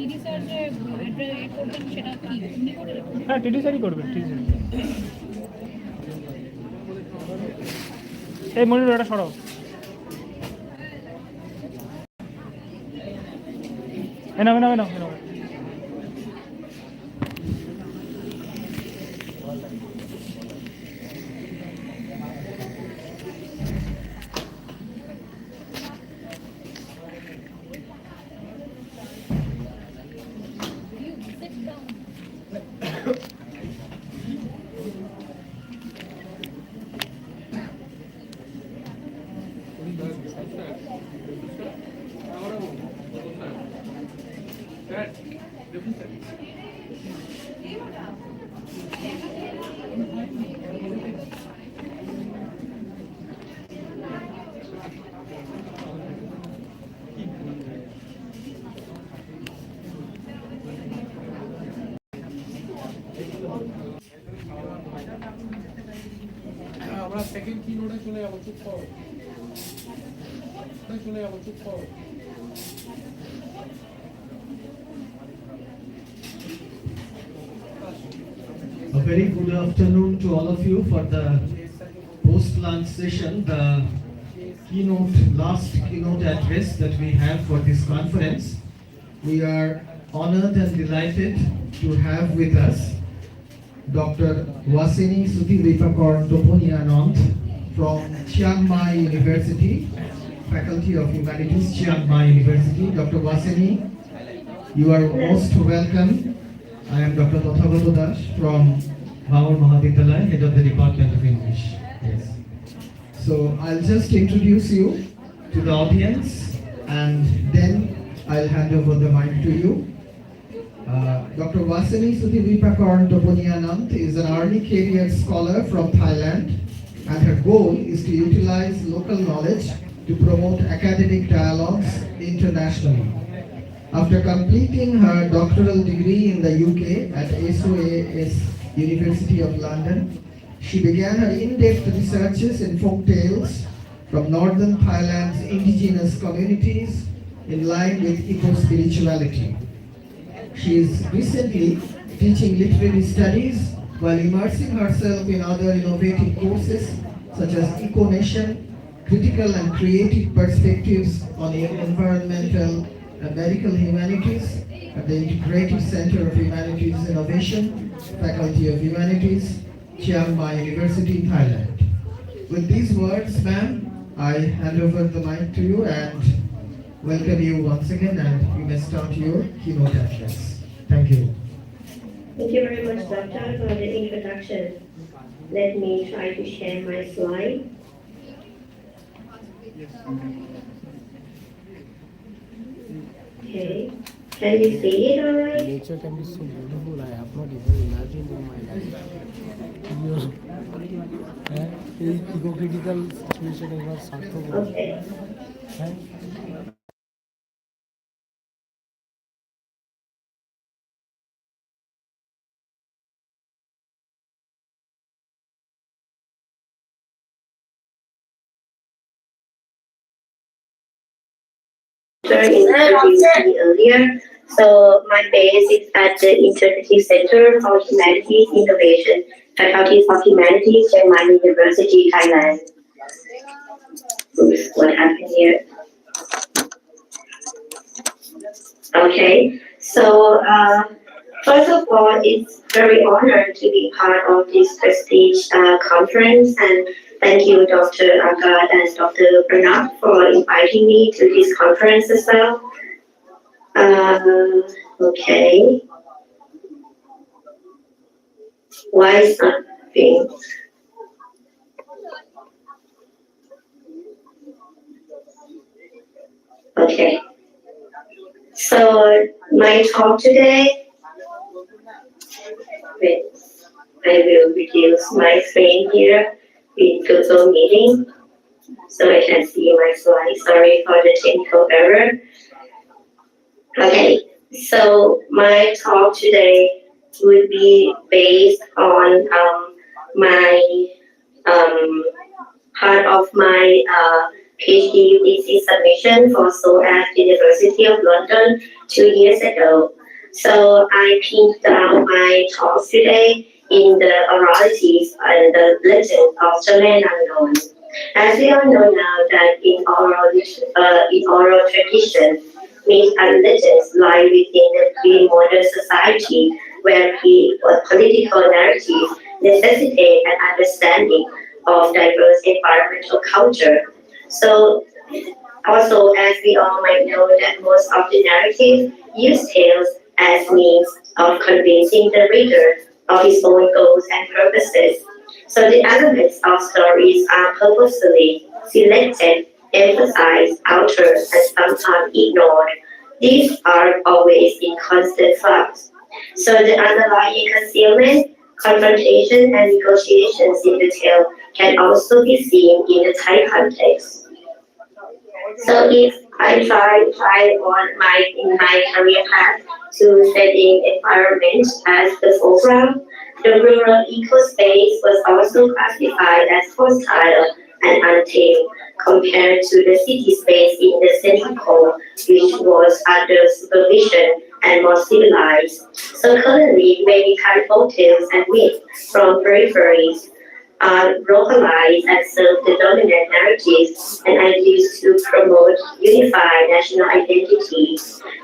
টিডি স্যার যে এটা করবেন সেটা কি উনি করে? হ্যাঁ, টিডি স্যারই করবেন, টিডি স্যার। এই মনিটর এটা সরাও। এনাও এনাও এনাও এনাও। আমরা সেকেন্ড কিনোটে চলে যাবো, চুপ করো, চলে যাবো, চুপ করো। A very good afternoon to all of you for the post-lunch session, the last keynote address that we have for this conference. We are honored and delighted to have with us Dr. Wasinee Toponianand from Chiang Mai University, Faculty of Humanities, Chiang Mai University. Dr. Wasinee, you are most welcome. I am Dr. Tathagato Das from Bhamar Mahavidyalaya, head of the Department of English. Yes. So I'll just introduce you to the audience and then I'll hand over the mic to you. Dr. Wasinee Toponianand is an early career scholar from Thailand, and her goal is to utilize local knowledge to promote academic dialogues internationally. After completing her doctoral degree in the UK at SOAS University of London, she began her in-depth researches in folk tales from northern Thailand's indigenous communities in line with eco-spirituality. She is recently teaching literary studies while immersing herself in other innovative courses such as Econation, critical and creative perspectives on environmental and medical humanities at the Integrated Center of Humanities Innovation, Faculty of Humanities, Chiang Mai University, Thailand. With these words, ma'am, I hand over the mic to you and welcome you once again, and you may start your keynote address. Thank you. Thank you very much, Doctor, for the introduction. Let me try to share my slide. Okay, can you see it all right? Nature can be so beautiful. I have not even imagined in my life. এই ইকোক্রিটিক্যাল situation এবার সার্থক হবে। Okay. হ্যাঁ, Introduced me earlier. So my base is at the Integrated Center for Humanities Innovation, Faculty of Humanities, Chiang Mai University, Thailand. Oops, what happened here? Okay, so first of all, it's very honored to be part of this prestige conference, and thank you, Dr. Agad and Dr. Bernard, for inviting me to this conference as well. Okay. Why is not being? Okay. So my talk today, wait, I will reduce my screen here in Google Meeting so I can see my slide. Sorry for the technical error. Okay, so my talk today would be based on my part of my PhD thesis submission for Seoul at University of London 2 years ago. So I pinned down my talks today in the oralities and the legend of the man unknown. As we all know now that in oral tradition, myths and legends lie within the pre-modern society where political narratives necessitate an understanding of diverse environmental culture. So also, as we all might know that most of the narrative use tales as means of convincing the reader of his own goals and purposes. So the elements of stories are purposefully selected, emphasized, altered, and sometimes ignored. These are always in constant flux. So the underlying concealment, confrontation, and negotiations in the tale can also be seen in the Thai context. So if I try on in my career path to setting environment as the foreground, the rural eco-space was also classified as hostile and untamed compared to the city space in the central core, which was under supervision and more civilized. So currently, many Thai folktales and myths from peripheries are localized and serve the dominant narratives and ideas to promote unified national identity.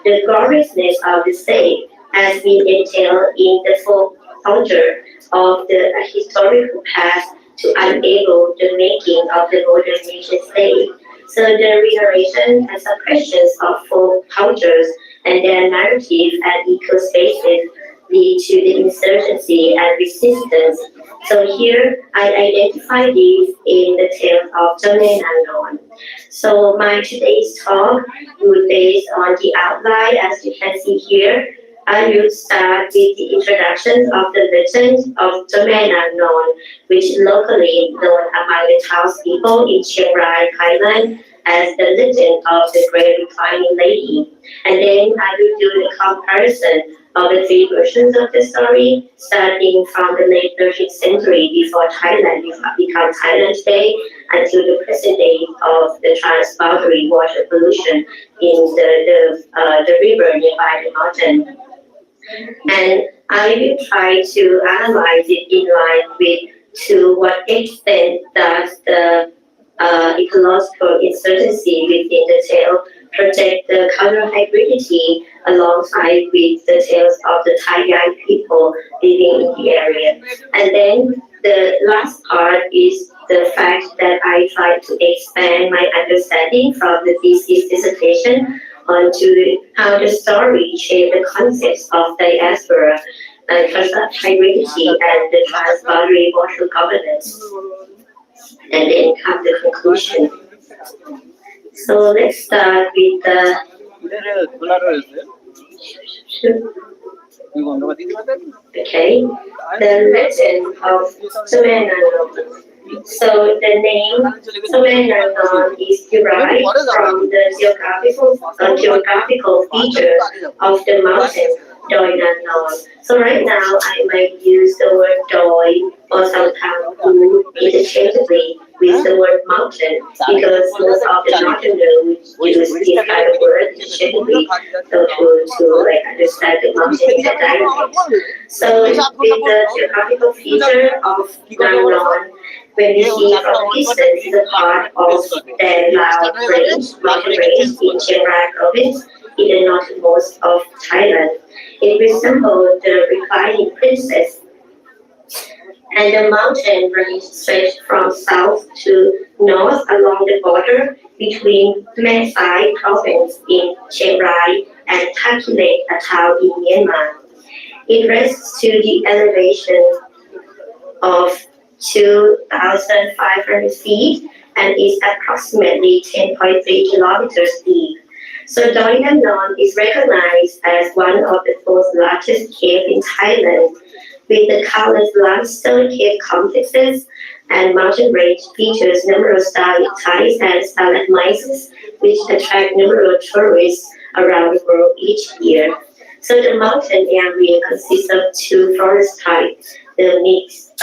The gloriousness of the state has been entailed in the folk culture of the historical past to enable the making of the modern nation state. So the reiteration and suppressions of folk cultures and their narrative and eco-spaces lead to the insurgency and resistance. So here I identify these in the tale of the man unknown. So my today's talk will base on the outline as you can see here. I will start with the introduction of the legend of the man unknown, which locally known among the townspeople in Chiang Rai, Thailand, as the legend of the Great Reclining Lady. And then I will do the comparison of the three versions of the story, starting from the late 13th century before Thailand became Thailand today, until the present day of the trans-boundary water pollution in the river nearby the mountain. And I will try to analyze it in line with to what extent does the ecological insurgency within the tale project the cultural hybridity alongside with the tales of the Thai young people living in the area. And then the last part is the fact that I try to expand my understanding from the thesis dissertation onto how the story shaped the concepts of diaspora and cultural hybridity and the trans-boundary water governance. And then come the conclusion. So let's start with the okay, the legend of the. So the name Sumenanon is derived from the geographical features of the mountain Doi Nanon. So right now I might use the word Doi or sometimes Hu interchangeably with the word mountain because most of the northerners use this kind of word interchangeably so to like understand the mountain in the dialect. So with the geographical feature of Nanon, when we see from a distance the part of the Lao mountain range in Chiang Rai province in the northernmost of Thailand. It resembled the reclining princess, and the mountain range stretched from south to north along the border between Mae Sai province in Chiang Rai and Thakile, a town in Myanmar. It rests to the elevation of 2,500 feet and is approximately 10.3 kilometers deep. So Doi Nanon is recognized as one of the fourth largest caves in Thailand, with the countless limestone cave complexes and mountain range features numerous stalactites and stalagmites, which attract numerous tourists around the world each year. So the mountain area consists of two forest types, the mixed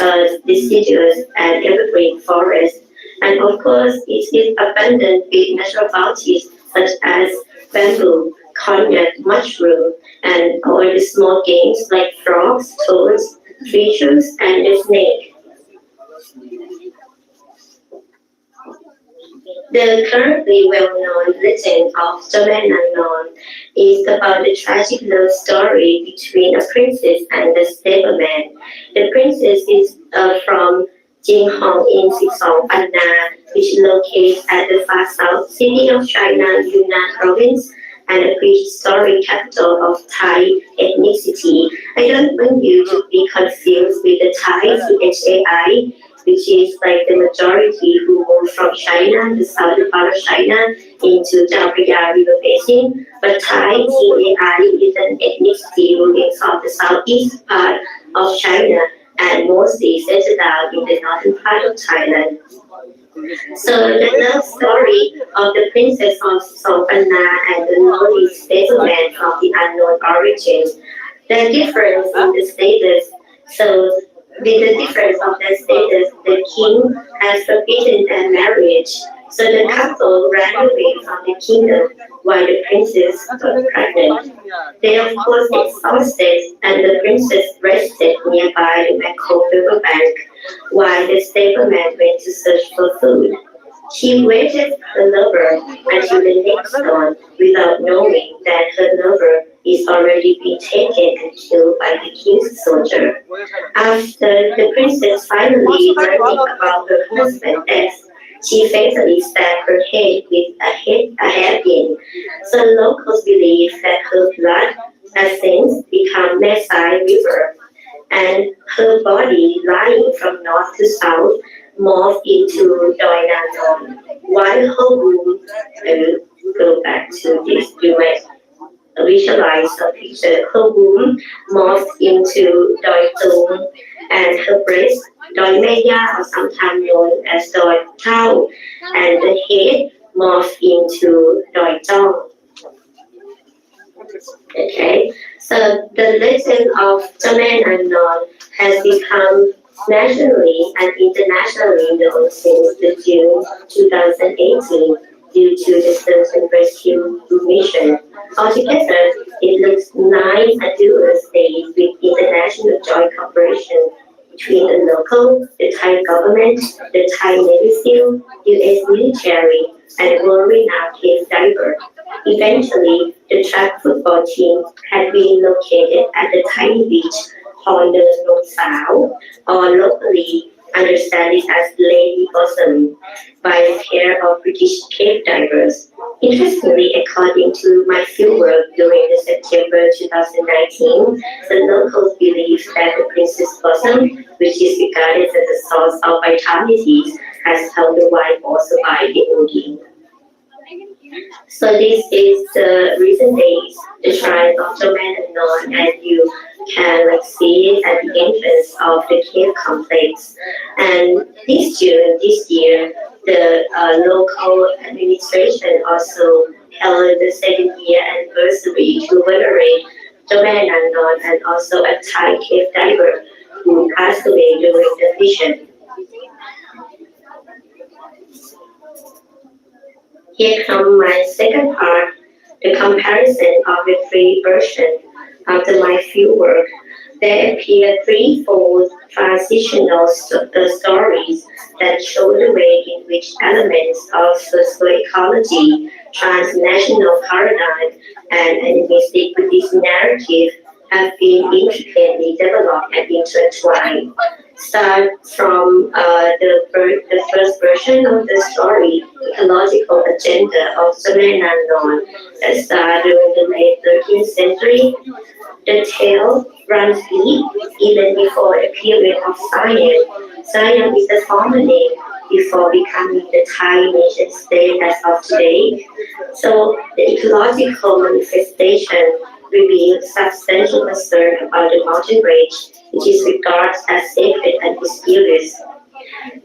deciduous and evergreen forest, And of course, it is abundant with natural bounties such as bamboo, cognac, mushroom, and all the small games like frogs, toads, fishes, and the snake. The currently well-known legend of Domain Unknown is about the tragic love story between a princess and a stableman. The princess is from Jinghong in Xizong, Anna, which locates at the far south city of China, Yunnan province, and a prehistoric capital of Thai ethnicity. I don't want you to be confused with the Thai, Thai, which is like the majority who moved from China, the southern part of China, into the Chao River Basin. But Thai, Thai is an ethnicity moving from the southeast part of China and mostly settled down in the northern part of Thailand. So the love story of the princess of Sopana and the lonely stableman of the unknown origin. The difference in the status. So with the difference of their status, the king has forbidden their marriage. So the couple ran away from the kingdom while the princess got pregnant. They of course exhausted and the princess rested nearby the Mekong river bank while the stableman went to search for food. She waited her lover until the next dawn without knowing that her lover is already been taken and killed by the king's soldier. After the princess finally learning about her husband's death, she fatally stabbed her head with a hairpin. So locals believe that her blood has since become Mesai River, and her body lying from north to south morphed into Doinanon. While her womb, I will go back to this, you might visualize the picture. Her womb morphed into Doi Tung, and her breast, Doi Meya, or sometimes known as Doi Tao, and the head morphed into Doi Zhong. Okay, so the legend of Domain Unknown has become nationally and internationally known since the June 2018 due to the search and rescue mission. Altogether, it looks 9 arduous days with international joint cooperation between the local, the Thai government, the Thai Navy SEAL, US military, and world-renowned cave diver. Eventually, the track football team had been located at the tiny beach called the Nong Sao, or locally understood as Lady Bosom, by a pair of British cave divers. Interestingly, according to my fieldwork during the September 2019, the locals believe that the Princess Bosom, which is regarded as a source of vitality, has helped the wife also by the Udi. So this is the recent days, the shrine of Domain Unknown, and you can see it at the entrance of the cave complex. And this June, this year, the local administration also held the 7th-year anniversary to venerate Domain Unknown and also a Thai cave diver who passed away during the mission. Here comes my second part, the comparison of the three versions. After my fieldwork, there appear threefold transitional stories that show the way in which elements of socioecology, transnational paradigm, and animistic Buddhist narrative have been intricately developed and intertwined. Start from the first version of the story, ecological agenda of Domain Unknown, that started during the late 13th century. The tale runs deep even before the period of Siam. Siam is the former name before becoming the Thai nation state as of today. So the ecological manifestation reveals substantial concern about the mountain range, which is regarded as sacred and mysterious.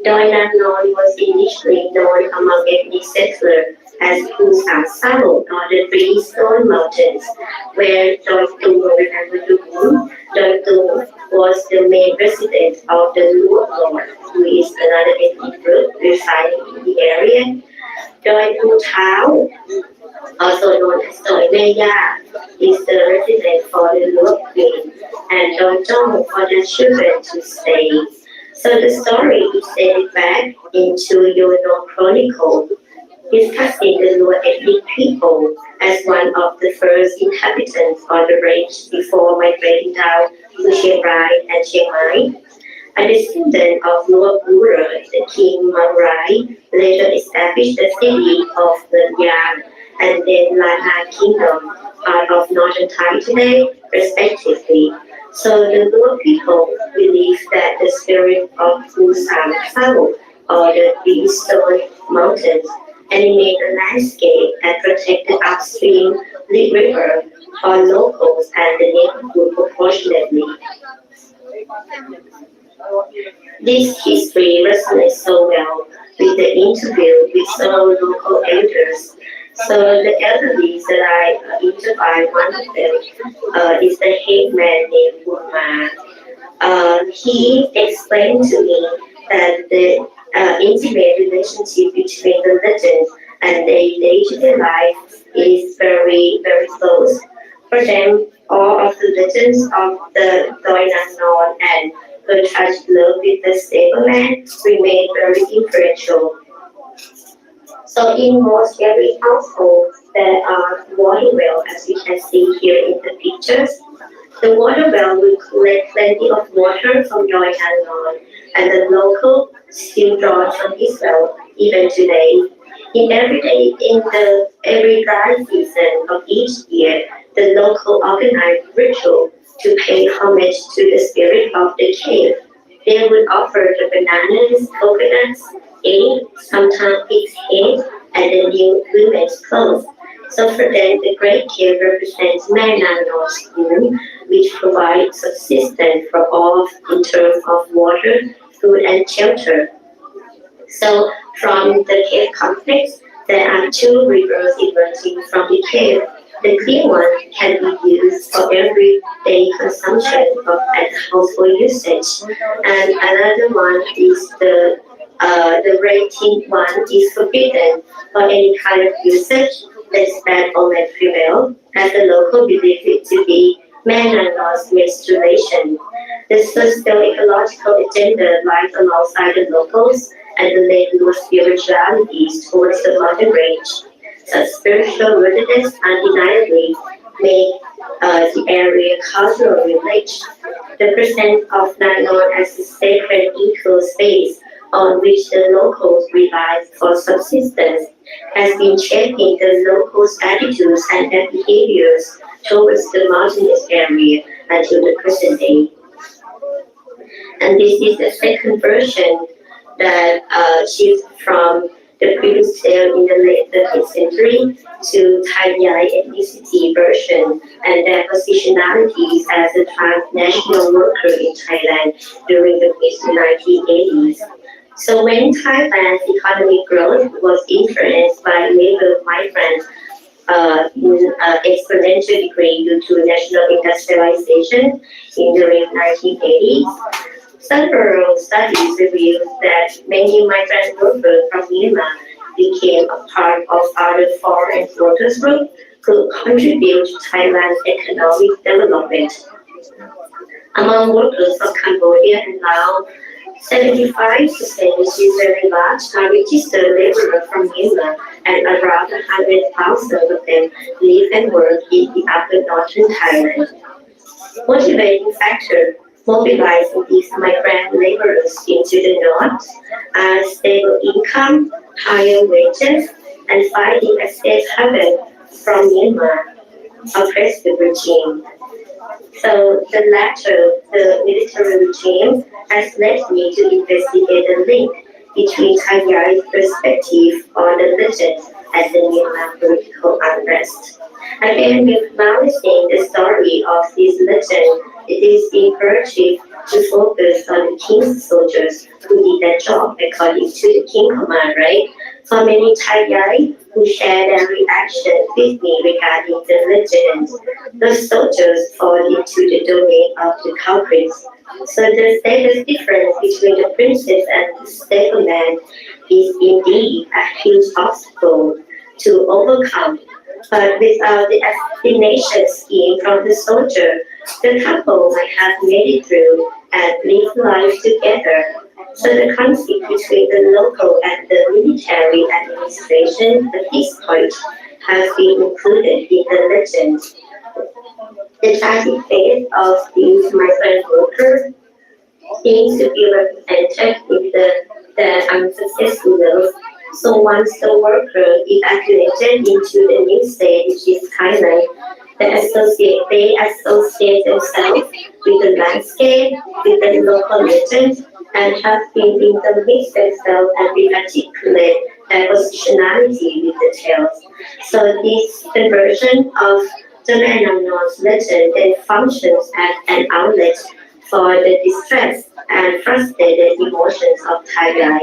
Doi Unknown was initially known among ethnic settlers as Pusasao on the three stone mountains, where Dongtu, remember Dong? Dongtu was the main resident of the Luo Lord, who is another ethnic group residing in the area. Doi Pu Tao, also known as Doi Meya, is the resident for the Luo Queen, and Doi Zhong for the children to stay. So the story is dated back into Yono Chronicle, discussing the Luo ethnic people as one of the first inhabitants of the range before migrating down to Chiang Rai and Chiang Mai. A descendant of Luo Ura, the king Mang Rai, later established the city of Lenyang and then Lana Kingdom, part of northern Thai today, respectively. So the Luo people believe that the spirit of Pusam Sao, or the Three Stone Mountains, animate the landscape and protect the upstream river or locals and the neighborhood proportionately. This history resonates so well with the interview with some local elders. So the elderly that I interviewed, one of them is the head man named Burma. He explained to me that the intimate relationship between the legend and their day-to-day life is very, very close. For them, all of the legends of the Doinanon and her tragic love with the stable man remain very influential. So in most every household, there are water well, as you can see here in the pictures. The water well will collect plenty of water from Doi Anon, and the local still draws from his well even today. In every dry season of each year, the local organize ritual to pay homage to the spirit of the cave. They would offer the bananas, coconuts, egg, sometimes pig's head, and the new women's clothes. So for them, the great cave represents Manano's womb, which provides subsistence for all in terms of water, food, and shelter. So from the cave complex, there are two rivers emerging from the cave. The clean one can be used for everyday consumption and household usage, and another one is the red tint one is forbidden for any kind of usage. That's bad omen prevail, as the local believe it to be man and lost menstruation. The socio-ecological agenda lies alongside the locals and the latent spiritualities towards the modern range. Such spiritual rootedness undeniably make the area culturally rich. The presence of Nanon as a sacred eco space on which the locals rely for subsistence has been shaping the locals' attitudes and their behaviors towards the mountainous area until the present day. And this is the second version that shifts from the previous tale in the late 13th century to Thai Yai ethnicity version and their positionalities as a transnational worker in Thailand during the mid-1980s. So when Thailand's economic growth was influenced by labor migrants in exponential degree due to national industrialization in the late 1980s, several studies revealed that many migrant workers from Myanmar became a part of other foreign workers groups who contribute to Thailand's economic development. Among workers from Cambodia and Laos, 75%, which is very large, are registered laborers from Myanmar, and around 100,000 of them live and work in the upper northern Thailand. Motivating factor mobilizing these migrant laborers into the north are stable income, higher wages, and fighting a safe haven from Myanmar oppressive regime. So the latter, the military regime, has led me to investigate the link between Thai Yai's perspective on the legend and the Myanmar political unrest. Again, acknowledging the story of this legend, it is imperative to focus on the king's soldiers who did their job according to the king command, right? For many Thai guys who share their reaction with me regarding the legend, the soldiers fall into the domain of the culprits. So the status difference between the princess and the stable man is indeed a huge obstacle to overcome. But without the assassination scheme from the soldier, the couple might have made it through and lived life together. So the conflict between the local and the military administration at this point has been included in the legend. The tragic fate of these migrant workers seems to be represented in the unsuccessful love. So once the worker evacuated into the new state, which is Thailand, they associate themselves with the landscape, with the local legend, and have been in the mix themselves and we articulate their positionality with the tales. So this conversion of the man unknown's legend then functions as an outlet for the distress and frustrated emotions of Thai guy.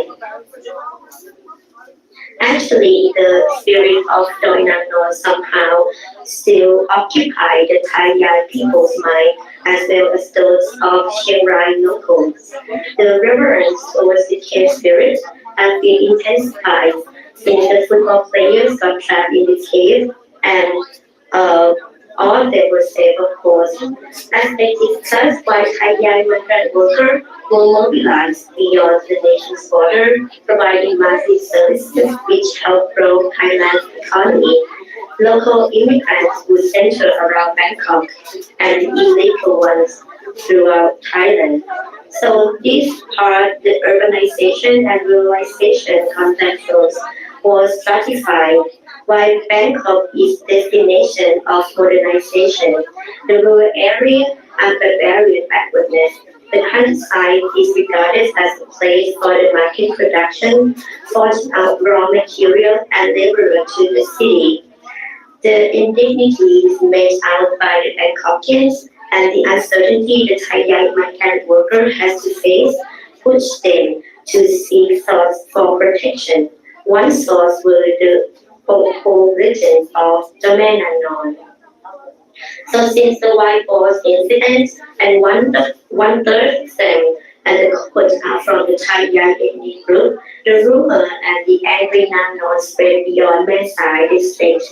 Actually, the spirit of the unknown somehow still occupy the Thai young people's mind as well as those of Chiang Rai locals. The reverence towards the cave spirit has been intensified since the football players got trapped in the cave and uh, all they were saved, of course. As they discussed why Thai young migrant workers were mobilized beyond the nation's border, providing massive services which helped grow Thailand's economy. Local immigrants would center around Bangkok and illegal ones throughout Thailand. So this part, the urbanization and ruralization concepts was stratified. While Bangkok is destination of modernization, the rural area and barbarian backwardness, the countryside is regarded as a place for the market production, forging out raw material and labor to the city. The indignities made out by the Bangkokians and the uncertainty the Thai young migrant worker has to face push them to seek source for protection. One source were the whole legends of the man unknown. So since the white balls incident and one third of them and the quotes are from the Thai young ethnic group, the rumor and the angry unknown spread beyond Mansai district.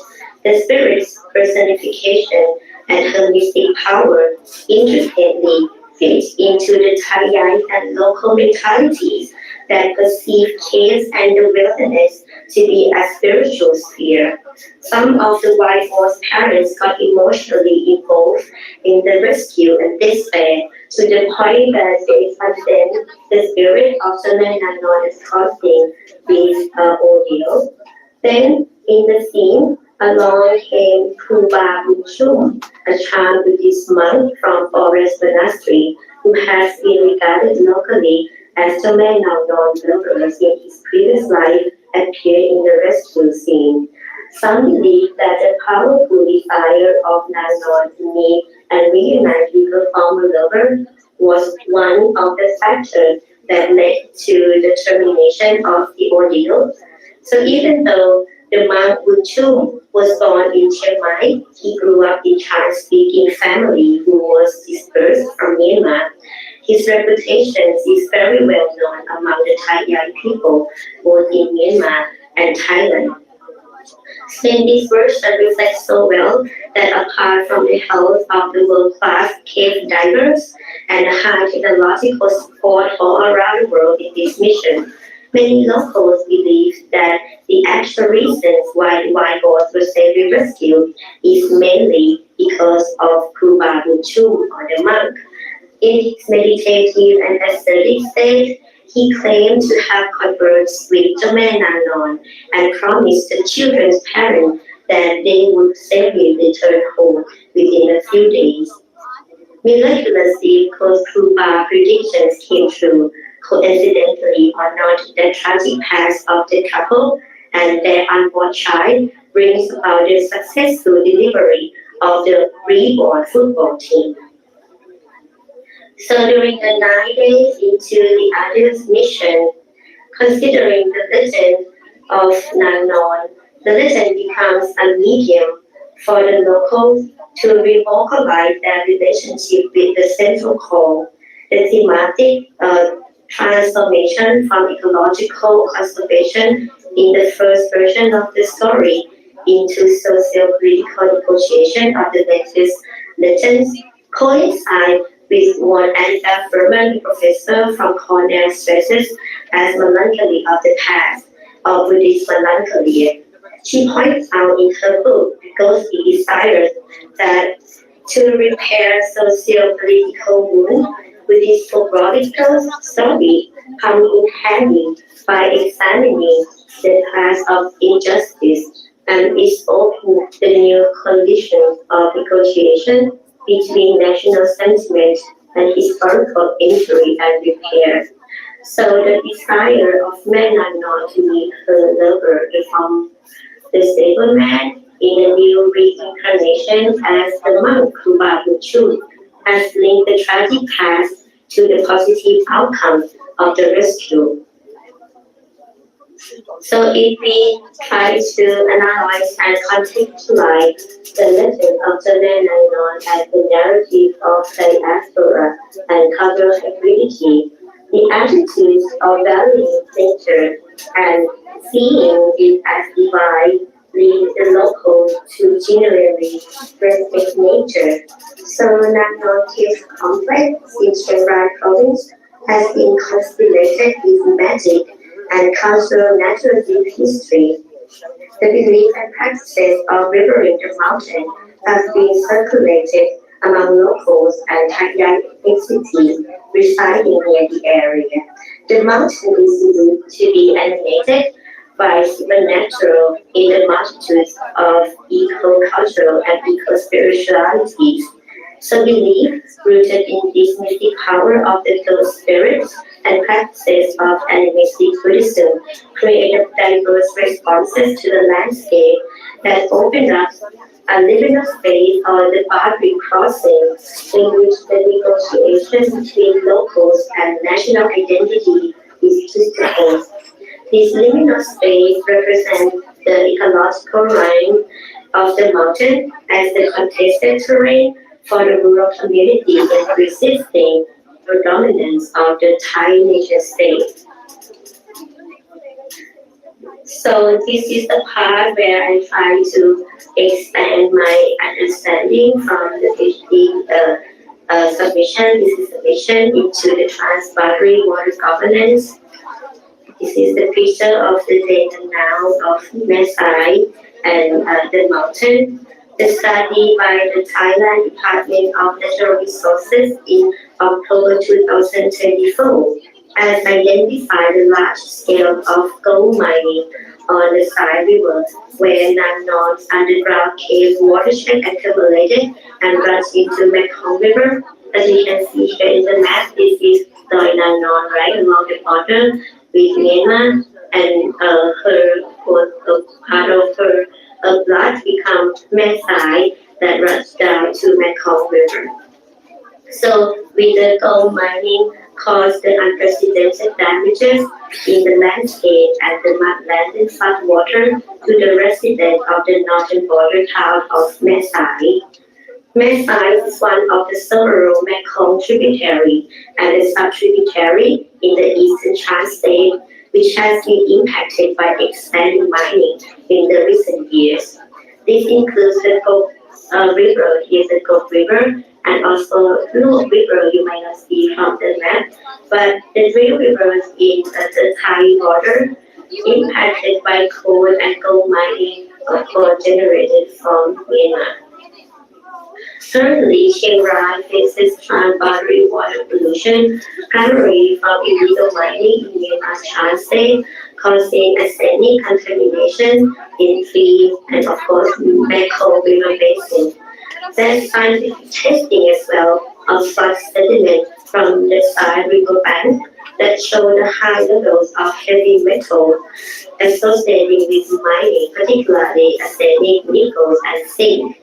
The spirit's personification and her mystic power intricately fit into the Thai and local mentalities that perceive caves and the wilderness to be a spiritual sphere. Some of the white horse parents got emotionally involved in the rescue and despair to the point that they condemned the spirit of the man unknown as causing this ordeal. Then, in the scene, along came Kuba Buchum, a Chan Buddhist monk from Forest Monastery, who has been regarded locally as the man unknown lovers in his previous life appeared in the rescue scene. Some believe that the powerful desire of Nanon to meet and reunite with her former lover was one of the factors that led to the termination of the ordeal. So even though the monk Wu Chung was born in Chiang Mai, he grew up in Chan-speaking family who was dispersed from Myanmar. His reputation is very well known among the Thai young people, both in Myanmar and Thailand. Then this version reflects so well that apart from the health of the world-class cave divers and the high technological support all around the world in this mission, many locals believe that the actual reasons why the white boys were safely rescued is mainly because of Kuba Buchum or the monk. In his meditative and ascetic state, he claimed to have conversed with the man unknown and promised the children's parents that they would safely return home within a few days. Miraculously, Kuba predictions came true, coincidentally or not. The tragic past of the couple and their unborn child brings about the successful delivery of the reborn football team. So during the 9 days into the Adil's mission, considering the legend, of Nangnon, the legend becomes a medium for the locals to revocalize their relationship with the central core. The thematic transformation from ecological conservation in the first version of the story into socio-political negotiation of the latest legends coincide with what Anita Furman, professor from Cornell, stresses as melancholy of the past, or Buddhist melancholy. She points out in her book, Ghostly Desires, that to repair socio-political wounds, Buddhist folklorical story come in handy by examining the past of injustice and is open the new conditions of negotiation between national sentiment and historical injury and repair. So the desire of Menannon to meet her lover from the stable man in a new reincarnation as the monk Kuba Muchu has linked the tragic past to the positive outcome of the rescue. So if we try to analyze and contextualize the legend of the Menannon as the narrative of diaspora and cultural hybridity, the attitudes of valuing nature and seeing it as divine lead the locals to genuinely respect nature. So Nagnor's complex in Chiang Rai province has been constellated with magic and cultural narrative history. The belief and practices of revering the mountain have been circulated among locals and Thai ethnicity residing near the area. The mountain is believed to be animated by supernatural in the multitudes of eco-cultural and eco-spiritualities. So belief rooted in this mystic power of the ghost spirits and practices of animistic Buddhism created diverse responses to the landscape that opened up a liminal space on the boundary crossing in which the negotiation between locals and national identity is justified. This liminal space represents the ecological line of the mountain as the contested terrain for the rural community in resisting the dominance of the Thai nation state. So this is the part where I try to expand my understanding from the PhD submission. This is submission into the trans-boundary water governance. This is the picture of the then and now of Mesai and the mountain. The study by the Thailand Department of Natural Resources in October 2024 has identified a large scale of gold mining on the Sai River, where Nannon's underground cave watershed accumulated and runs into Mekong River. As you can see here in the map, this is Doi Nannon, right, along the border with Myanmar, and part of her blood becomes Mesai that runs down to Mekong River. So with the gold mining caused the unprecedented damages in the landscape and the mudland and floodwater to the residents of the northern border town of Mesai. Mesai is one of the several Mekong tributary and a sub-tributary in the eastern Chan state, which has been impacted by expanding mining in the recent years. This includes the Gok River, here's the Gok River, and also Luok River, you might not see from the map, but the three rivers in the Thai border impacted by coal and gold mining of coal generated from Myanmar. Currently, Chiang Rai faces trans-boundary water pollution, primarily from illegal mining in Myanmar's Chan state, causing arsenic contamination in feed and, of course, Mekong River basin. There's scientific testing as well of flood sediment from the Sai River bank that show the high levels of heavy metal associated with mining, particularly arsenic, nickels, and zinc.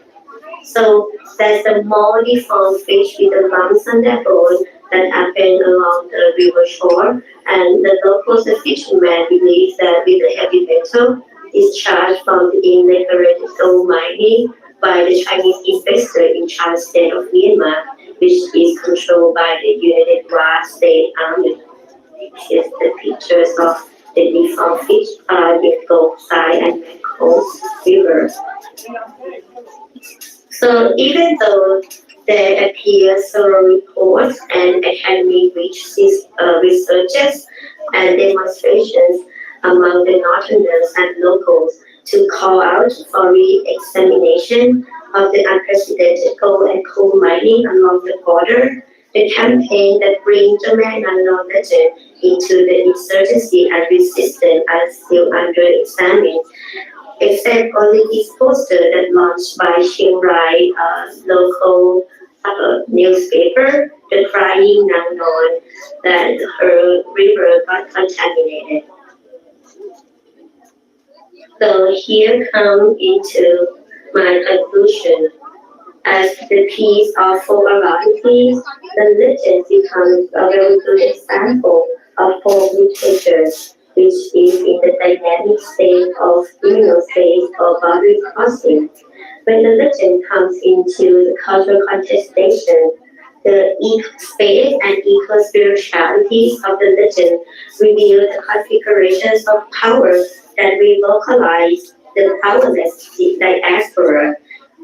So there's a more deformed fish with the lumps on their bone that happened along the river shore, and the locals and fishermen believe that with the heavy metal discharged from the Ecocriticism gold mining by the Chinese investor in Chan state of Myanmar, which is controlled by the United Wa State Army. Here's the pictures of the default fish with gold side and coast river. So even though there appear several reports and academic researches and demonstrations among the Northerners and locals to call out for re-examination of the unprecedented gold and coal mining along the border, the campaign that brings the man unknown legend into the insurgency and resistance are still under examination, except only this poster that launched by Chiang Rai local newspaper, The Crying Unknown, that her river got contaminated. So here come into my conclusion. As the piece of folk varieties, the legend becomes a very good example of folk literature, which is in the dynamic state of liminal space or boundary crossing. When the legend comes into the cultural contestation, the space and eco-spiritualities of the legend reveal the configurations of power that relocalize the powerless diaspora.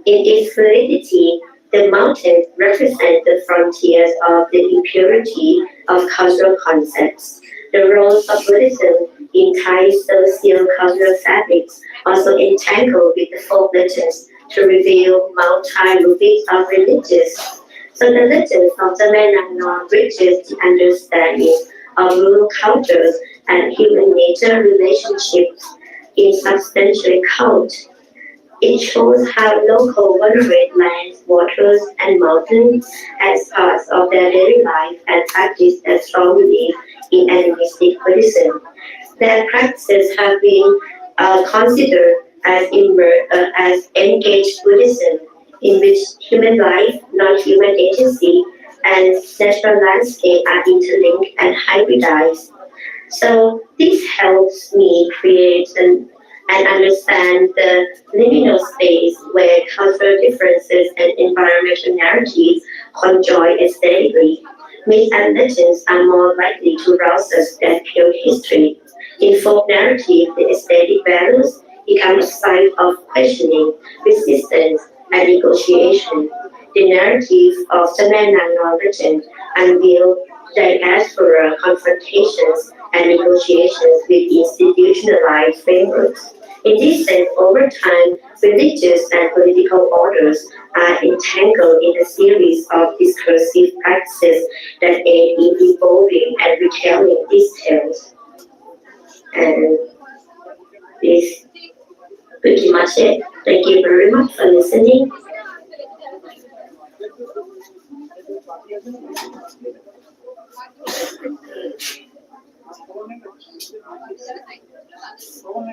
In its fluidity, the mountains represent the frontiers of the impurity of cultural concepts. The roles of Buddhism in Thai socio-cultural fabrics also entangled with the folk legends to reveal multi-rubrics of religions. So the legends of the man unknown bridges the understanding of rural cultures and human nature relationships in substantial cult. It shows how local venerate lands, waters, and mountains as parts of their daily life and practice a strong belief in animistic Buddhism. Their practices have been considered as engaged Buddhism, in which human life, non-human agency, and natural landscape are interlinked and hybridized. So this helps me create and understand the liminal space where cultural differences and environmental narratives conjoin aesthetically. Myths and legends are more likely to rouse us than pure history. In folk narrative, the aesthetic values become a site of questioning, resistance, and negotiation. The narrative of the man unknown legend unveil diaspora confrontations and negotiations with institutionalized frameworks. In this sense, over time, religious and political orders are entangled in a series of discursive practices that aid in evolving and retelling these tales. And this is pretty much it. Thank you very much for listening.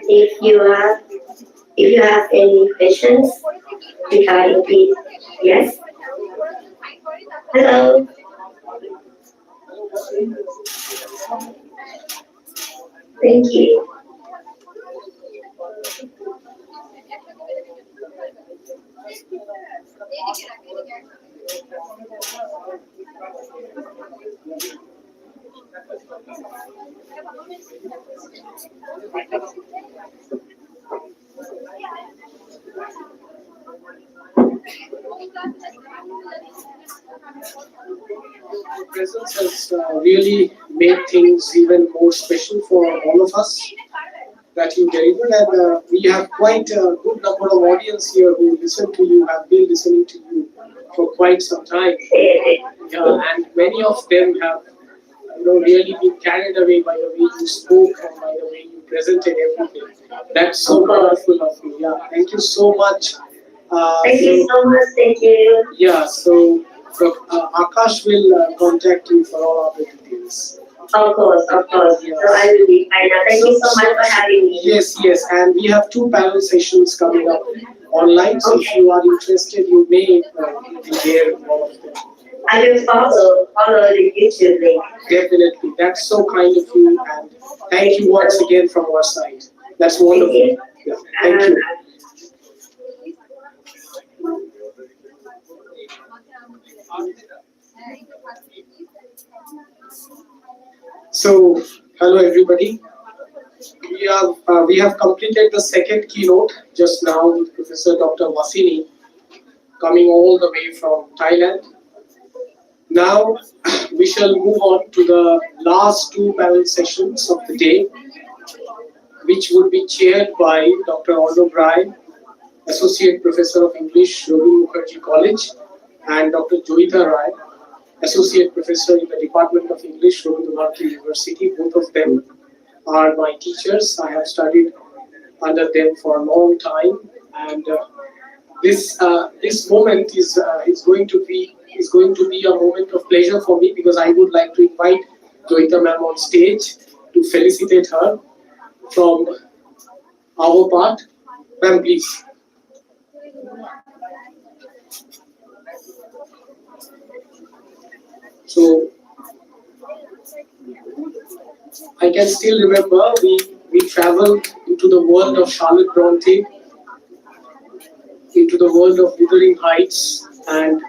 If you have any questions regarding this, yes. Hello. Thank you. Presence has really made things even more special for all of us that you delivered, and we have quite a good number of audience here who listen to you, have been listening to you for quite some time, and many of them have really been carried away by the way you spoke and by the way you presented everything. That's so wonderful of you. Yeah, thank you so much. Thank you so much. Thank you. Yeah, so Akash will contact you for all other details. Of course, of course. Yes. So I will be fine. Thank you so much for having me. Yes, and we have 2 panel sessions coming up online. So if you are interested, you may be there in one of them. I will follow the YouTube link. Definitely. That's so kind of you, and thank you once again from our side. That's wonderful. Thank Yeah, thank you. So, hello everybody. We have completed the second keynote just now with Professor Dr. Wasinee, coming all the way from Thailand. Now we shall move on to the last two panel sessions of the day, which would be chaired by Dr. Arnold Rai, Associate Professor of English, Robin Mukherjee College, and Dr. Joyita Rai, Associate Professor in the Department of English, Rabindranath University. Both of them are my teachers. I have studied under them for a long time, and this moment is going to be a moment of pleasure for me, because I would like to invite Joyita ma'am on stage to felicitate her from our part. Ma'am, please. So I can still remember we traveled into the world of Charlotte Bronte, into the world of Wuthering Heights, and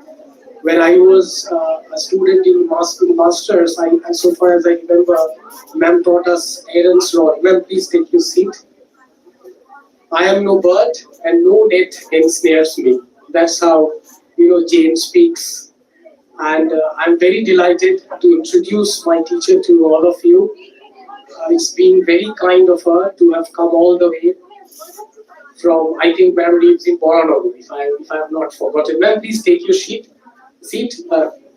when I was a student in masters, so far as I remember, ma'am taught us Aaron's rod. Ma'am, please take your seat. I am no bird, and no net ensnares me. That's how James speaks. And I'm very delighted to introduce my teacher to all of you. It's been very kind of her to have come all the way from, I think ma'am lives in Borano, if I have not forgotten. Ma'am, please take your seat.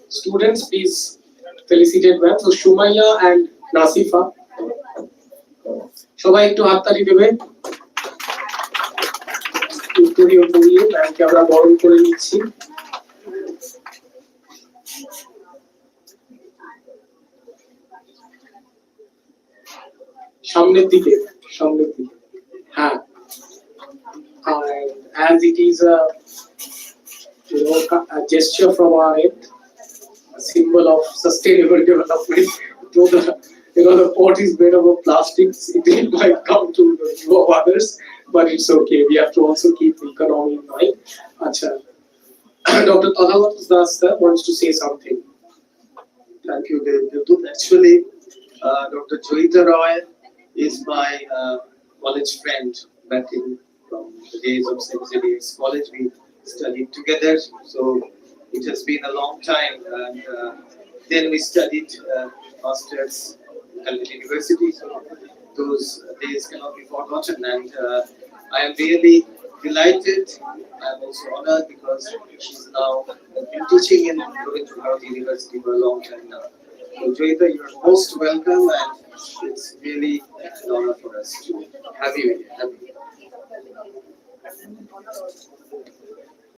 Students, please felicitate ma'am. So Shumaya and Nasifa. সবাই একটু হাততালি দেবে। উত্তরীয় পড়িয়ে ম্যামকে আমরা বরণ করে নিচ্ছি। সামনের দিকে হ্যাঁ, and as it is a gesture from our end, a symbol of sustainable development, though the pot is made up of plastics, it might come to the view of others, but it's okay, we have to also keep the economy in mind. Acha. Dr. Tadhavat Das wants to say something. Thank you, Devdut. Actually, Dr. Joyita Roy is my college friend back in from the days of St. Xavier's College. We studied together, so it has been a long time. And then we studied masters at the university, so those days cannot be forgotten. And I am really delighted. I am also honored because she's now been teaching in Rabindranath University for a long time now. So Joyita, you are most welcome, and it's really an honor for us to have you here.